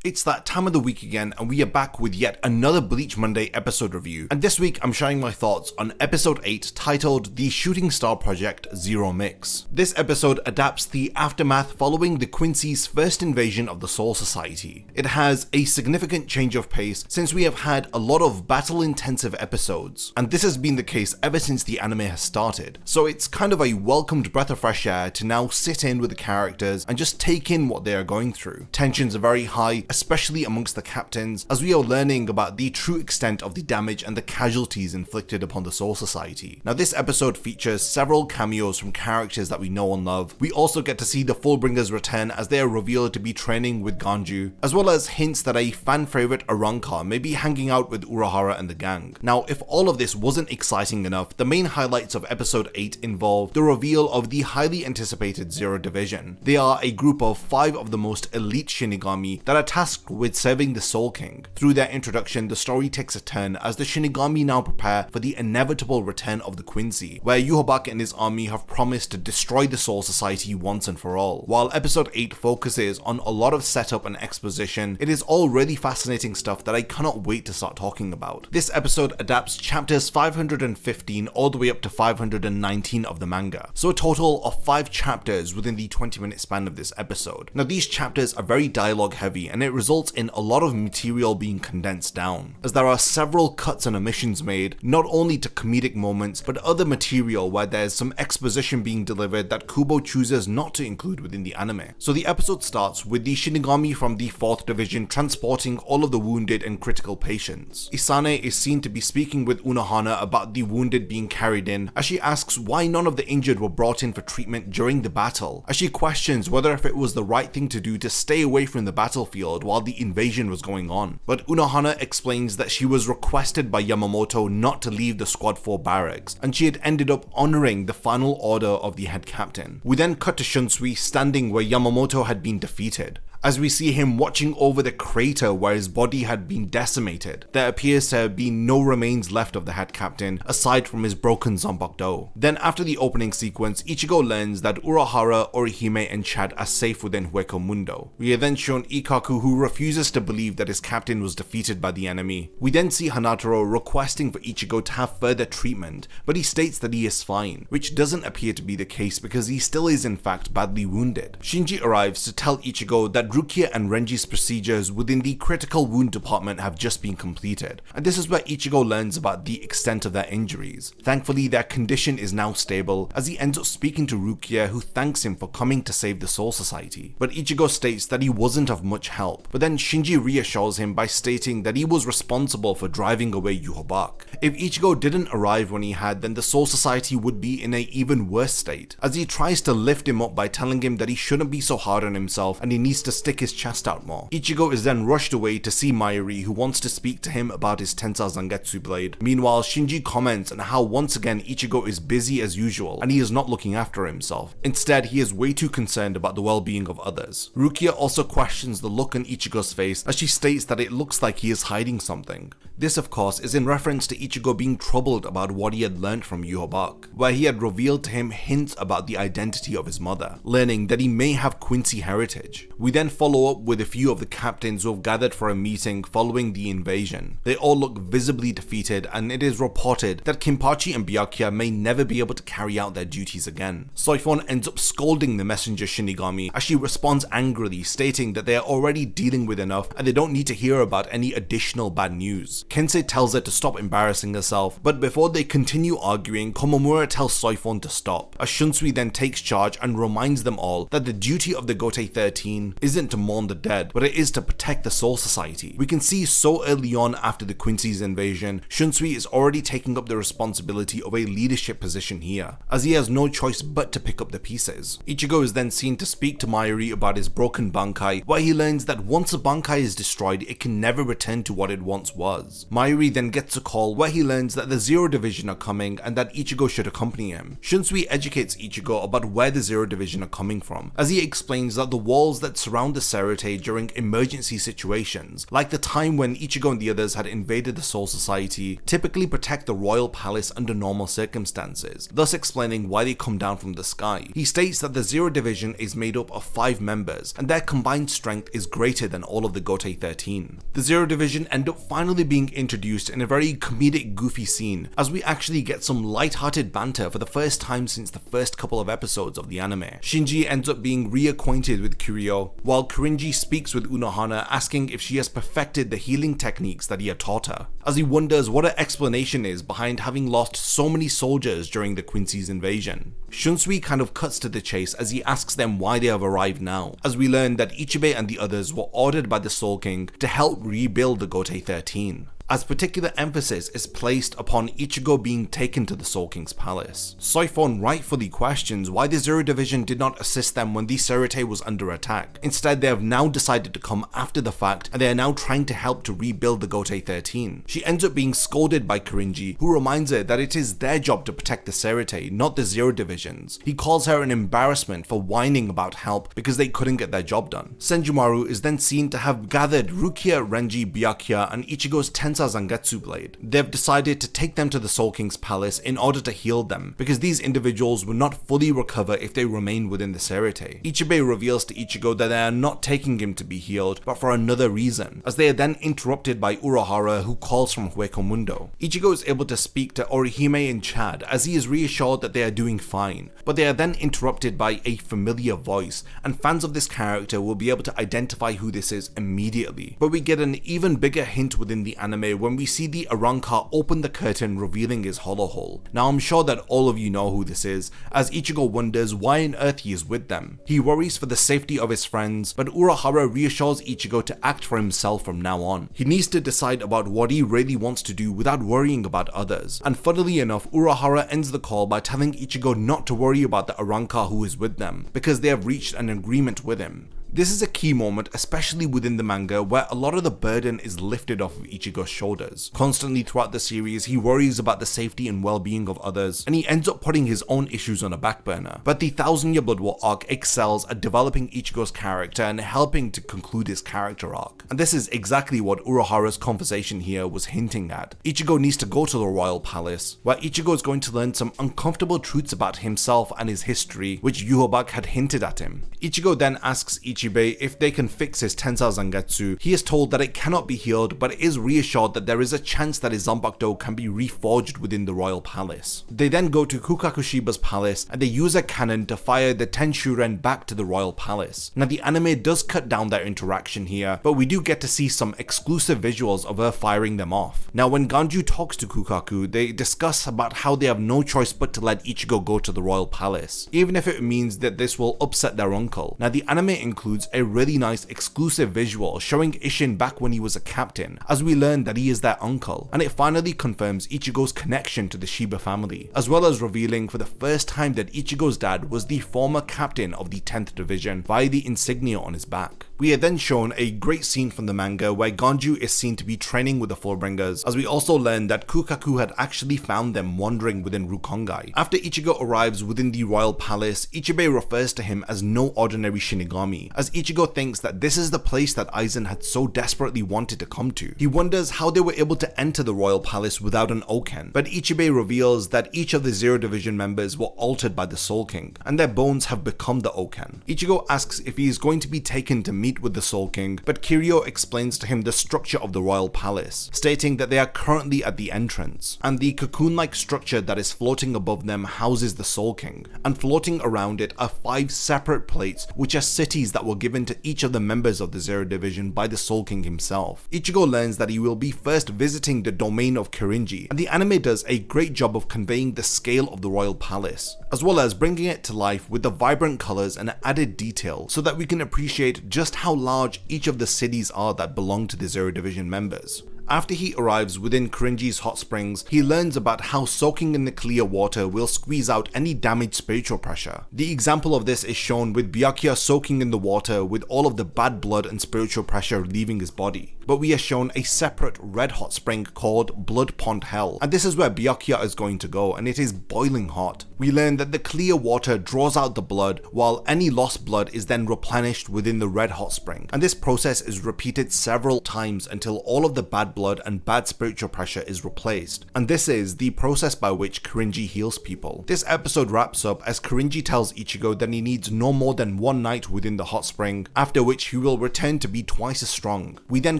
It's that time of the week again, and we are back with yet another Bleach Monday episode review. And this week I'm sharing my thoughts on episode 8 titled The Shooting Star Project Zero Mix. This episode adapts the aftermath following the Quincy's first invasion of the Soul Society. It has a significant change of pace since we have had a lot of battle-intensive episodes, and this has been the case ever since the anime has started. So it's kind of a welcomed breath of fresh air to now sit in with the characters and just take in what they are going through. Tensions are very high, especially amongst the captains, as we are learning about the true extent of the damage and the casualties inflicted upon the Soul Society. Now this episode features several cameos from characters that we know and love. We also get to see the Fullbringers return as they are revealed to be training with Ganju, as well as hints that a fan favorite Arrancar may be hanging out with Urahara and the gang. Now if all of this wasn't exciting enough, the main highlights of episode 8 involve the reveal of the highly anticipated Zero Division. They are a group of 5 of the most elite Shinigami that are tasked with serving the Soul King. Through their introduction, the story takes a turn as the Shinigami now prepare for the inevitable return of the Quincy, where Yhwach and his army have promised to destroy the Soul Society once and for all. While episode 8 focuses on a lot of setup and exposition, it is all really fascinating stuff that I cannot wait to start talking about. This episode adapts chapters 515 all the way up to 519 of the manga, so a total of 5 chapters within the 20-minute span of this episode. Now these chapters are very dialogue heavy, and it results in a lot of material being condensed down, as there are several cuts and omissions made, not only to comedic moments, but other material where there's some exposition being delivered that Kubo chooses not to include within the anime. So the episode starts with the Shinigami from the 4th Division transporting all of the wounded and critical patients. Isane is seen to be speaking with Unohana about the wounded being carried in, as she asks why none of the injured were brought in for treatment during the battle, as she questions whether if it was the right thing to do to stay away from the battlefield while the invasion was going on. But Unohana explains that she was requested by Yamamoto not to leave the Squad 4 barracks, and she had ended up honoring the final order of the head captain. We then cut to Shunsui standing where Yamamoto had been defeated, as we see him watching over the crater where his body had been decimated. There appears to have been no remains left of the head captain aside from his broken Zanpakuto. Then after the opening sequence, Ichigo learns that Urahara, Orihime and Chad are safe within Hueco Mundo. We are then shown Ikkaku, who refuses to believe that his captain was defeated by the enemy. We then see Hanataro requesting for Ichigo to have further treatment, but he states that he is fine, which doesn't appear to be the case because he still is in fact badly wounded. Shinji arrives to tell Ichigo that Rukia and Renji's procedures within the critical wound department have just been completed, and this is where Ichigo learns about the extent of their injuries. Thankfully, their condition is now stable, as he ends up speaking to Rukia, who thanks him for coming to save the Soul Society. But Ichigo states that he wasn't of much help, but then Shinji reassures him by stating that he was responsible for driving away Yhwach. If Ichigo didn't arrive when he had, then the Soul Society would be in an even worse state, as he tries to lift him up by telling him that he shouldn't be so hard on himself and he needs to stick his chest out more. Ichigo is then rushed away to see Mayuri, who wants to speak to him about his Tensa Zangetsu blade. Meanwhile, Shinji comments on how once again Ichigo is busy as usual and he is not looking after himself. Instead, he is way too concerned about the well-being of others. Rukia also questions the look on Ichigo's face as she states that it looks like he is hiding something. This of course is in reference to Ichigo being troubled about what he had learned from Yhwach, where he had revealed to him hints about the identity of his mother, learning that he may have Quincy heritage. We then follow up with a few of the captains who have gathered for a meeting following the invasion. They all look visibly defeated, and it is reported that Kinpachi and Byakuya may never be able to carry out their duties again. Soifon ends up scolding the messenger Shinigami as she responds angrily, stating that they are already dealing with enough and they don't need to hear about any additional bad news. Kensei tells her to stop embarrassing herself, but before they continue arguing, Komomura tells Soifon to stop, as Shunsui then takes charge and reminds them all that the duty of the Gotei 13 isn't to mourn the dead, but it is to protect the Soul Society. We can see so early on after the Quincy's invasion, Shunsui is already taking up the responsibility of a leadership position here, as he has no choice but to pick up the pieces. Ichigo is then seen to speak to Mayuri about his broken Bankai, where he learns that once a Bankai is destroyed, it can never return to what it once was. Mayuri then gets a call where he learns that the Zero Division are coming and that Ichigo should accompany him. Shunsui educates Ichigo about where the Zero Division are coming from, as he explains that the walls that surround around the Serite during emergency situations, like the time when Ichigo and the others had invaded the Soul Society, typically protect the royal palace under normal circumstances, thus explaining why they come down from the sky. He states that the Zero Division is made up of 5 members, and their combined strength is greater than all of the Gotei 13. The Zero Division end up finally being introduced in a very comedic, goofy scene, as we actually get some light-hearted banter for the first time since the first couple of episodes of the anime. Shinji ends up being reacquainted with Kiryu, while Kurinji speaks with Unohana asking if she has perfected the healing techniques that he had taught her, as he wonders what her explanation is behind having lost so many soldiers during the Quincy's invasion. Shunsui kind of cuts to the chase as he asks them why they have arrived now, as we learn that Ichibei and the others were ordered by the Soul King to help rebuild the Gotei 13. As particular emphasis is placed upon Ichigo being taken to the Soul King's palace. Soifon rightfully questions why the Zero Division did not assist them when the Serite was under attack. Instead, they have now decided to come after the fact, and they are now trying to help to rebuild the Gotei 13. She ends up being scolded by Kurinji, who reminds her that it is their job to protect the Serite, not the Zero Divisions. He calls her an embarrassment for whining about help because they couldn't get their job done. Senjumaru is then seen to have gathered Rukia, Renji, Byakuya, and Ichigo's Zangetsu blade. They've decided to take them to the Soul King's palace in order to heal them, because these individuals will not fully recover if they remain within the Serite. Ichibei reveals to Ichigo that they are not taking him to be healed, but for another reason, as they are then interrupted by Urahara, who calls from Huecomundo. Ichigo is able to speak to Orihime and Chad, as he is reassured that they are doing fine, but they are then interrupted by a familiar voice, and fans of this character will be able to identify who this is immediately. But we get an even bigger hint within the anime when we see the Arrancar open the curtain revealing his hollow hole. Now I'm sure that all of you know who this is, as Ichigo wonders why on earth he is with them. He worries for the safety of his friends, but Urahara reassures Ichigo to act for himself from now on. He needs to decide about what he really wants to do without worrying about others. And funnily enough, Urahara ends the call by telling Ichigo not to worry about the Arrancar who is with them, because they have reached an agreement with him. This is a key moment, especially within the manga, where a lot of the burden is lifted off of Ichigo's shoulders. Constantly throughout the series, he worries about the safety and well-being of others, and he ends up putting his own issues on a back burner. But the Thousand Year Blood War arc excels at developing Ichigo's character and helping to conclude his character arc. And this is exactly what Urahara's conversation here was hinting at. Ichigo needs to go to the royal palace, where Ichigo is going to learn some uncomfortable truths about himself and his history, which Yhwach had hinted at him. Ichigo then asks Ichibei if they can fix his Tensei Zangetsu. He is told that it cannot be healed, but is reassured that there is a chance that his Zanbakudo can be reforged within the royal palace. They then go to Kukakushiba's palace, and they use a cannon to fire the Tenshuren back to the royal palace. Now the anime does cut down their interaction here, but we do get to see some exclusive visuals of her firing them off. Now when Ganju talks to Kukaku, they discuss about how they have no choice but to let Ichigo go to the royal palace, even if it means that this will upset their uncle. Now the anime includes a really nice exclusive visual showing Isshin back when he was a captain, as we learn that he is their uncle, and it finally confirms Ichigo's connection to the Shiba family, as well as revealing for the first time that Ichigo's dad was the former captain of the 10th Division via the insignia on his back. We are then shown a great scene from the manga where Ganju is seen to be training with the Fullbringers, as we also learn that Kukaku had actually found them wandering within Rukongai. After Ichigo arrives within the royal palace, Ichibei refers to him as no ordinary Shinigami, as Ichigo thinks that this is the place that Aizen had so desperately wanted to come to. He wonders how they were able to enter the royal palace without an Oken, but Ichibei reveals that each of the Zero Division members were altered by the Soul King, and their bones have become the Oken. Ichigo asks if he is going to be taken to meet with the Soul King, but Kiryu explains to him the structure of the royal palace, stating that they are currently at the entrance, and the cocoon-like structure that is floating above them houses the Soul King, and floating around it are 5 separate plates which are cities that were given to each of the members of the Zero Division by the Soul King himself. Ichigo learns that he will be first visiting the domain of Kirinji, and the anime does a great job of conveying the scale of the royal palace, as well as bringing it to life with the vibrant colors and added detail so that we can appreciate just how large each of the cities are that belong to the Zero Division members. After he arrives within Kirinji's hot springs, he learns about how soaking in the clear water will squeeze out any damaged spiritual pressure. The example of this is shown with Byakuya soaking in the water with all of the bad blood and spiritual pressure leaving his body. But we are shown a separate red hot spring called Blood Pond Hell, and this is where Byakuya is going to go, and it is boiling hot. We learn that the clear water draws out the blood, while any lost blood is then replenished within the red hot spring, and this process is repeated several times until all of the bad blood and bad spiritual pressure is replaced, and this is the process by which Kirinji heals people. This episode wraps up as Kirinji tells Ichigo that he needs no more than one night within the hot spring, after which he will return to be twice as strong. We then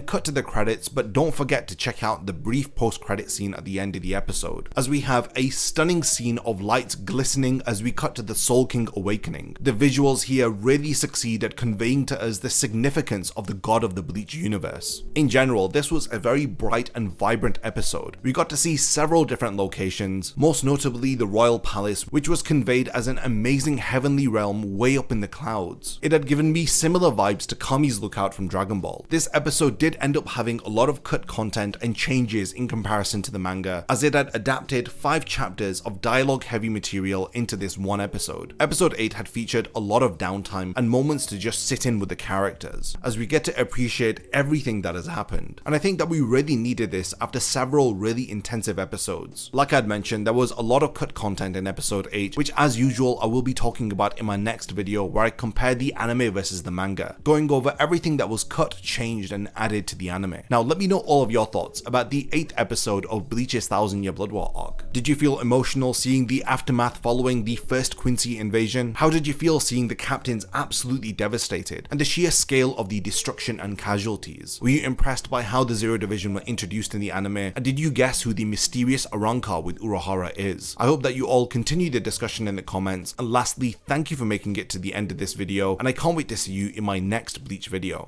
cut to the credits, but don't forget to check out the brief post-credit scene at the end of the episode, as we have a stunning scene of lights glistening as we cut to the Soul King awakening. The visuals here really succeed at conveying to us the significance of the god of the Bleach universe. In general, this was a very bright and vibrant episode. We got to see several different locations, most notably the Royal Palace, which was conveyed as an amazing heavenly realm way up in the clouds. It had given me similar vibes to Kami's Lookout from Dragon Ball. This episode did end up having a lot of cut content and changes in comparison to the manga, as it had adapted 5 chapters of dialogue heavy material into this one episode. Episode 8 had featured a lot of downtime and moments to just sit in with the characters, as we get to appreciate everything that has happened. And I think that we really needed this after several really intensive episodes. Like I'd mentioned, there was a lot of cut content in episode 8, which as usual I will be talking about in my next video, where I compare the anime versus the manga, going over everything that was cut, changed and added to the anime. Now let me know all of your thoughts about the 8th episode of Bleach's 1000 Year Blood War arc. Did you feel emotional seeing the aftermath following the first Quincy invasion? How did you feel seeing the captains absolutely devastated, and the sheer scale of the destruction and casualties? Were you impressed by how the Zero Division were introduced in the anime, and did you guess who the mysterious Arrancar with Urahara is? I hope that you all continue the discussion in the comments, and lastly, thank you for making it to the end of this video, and I can't wait to see you in my next Bleach video.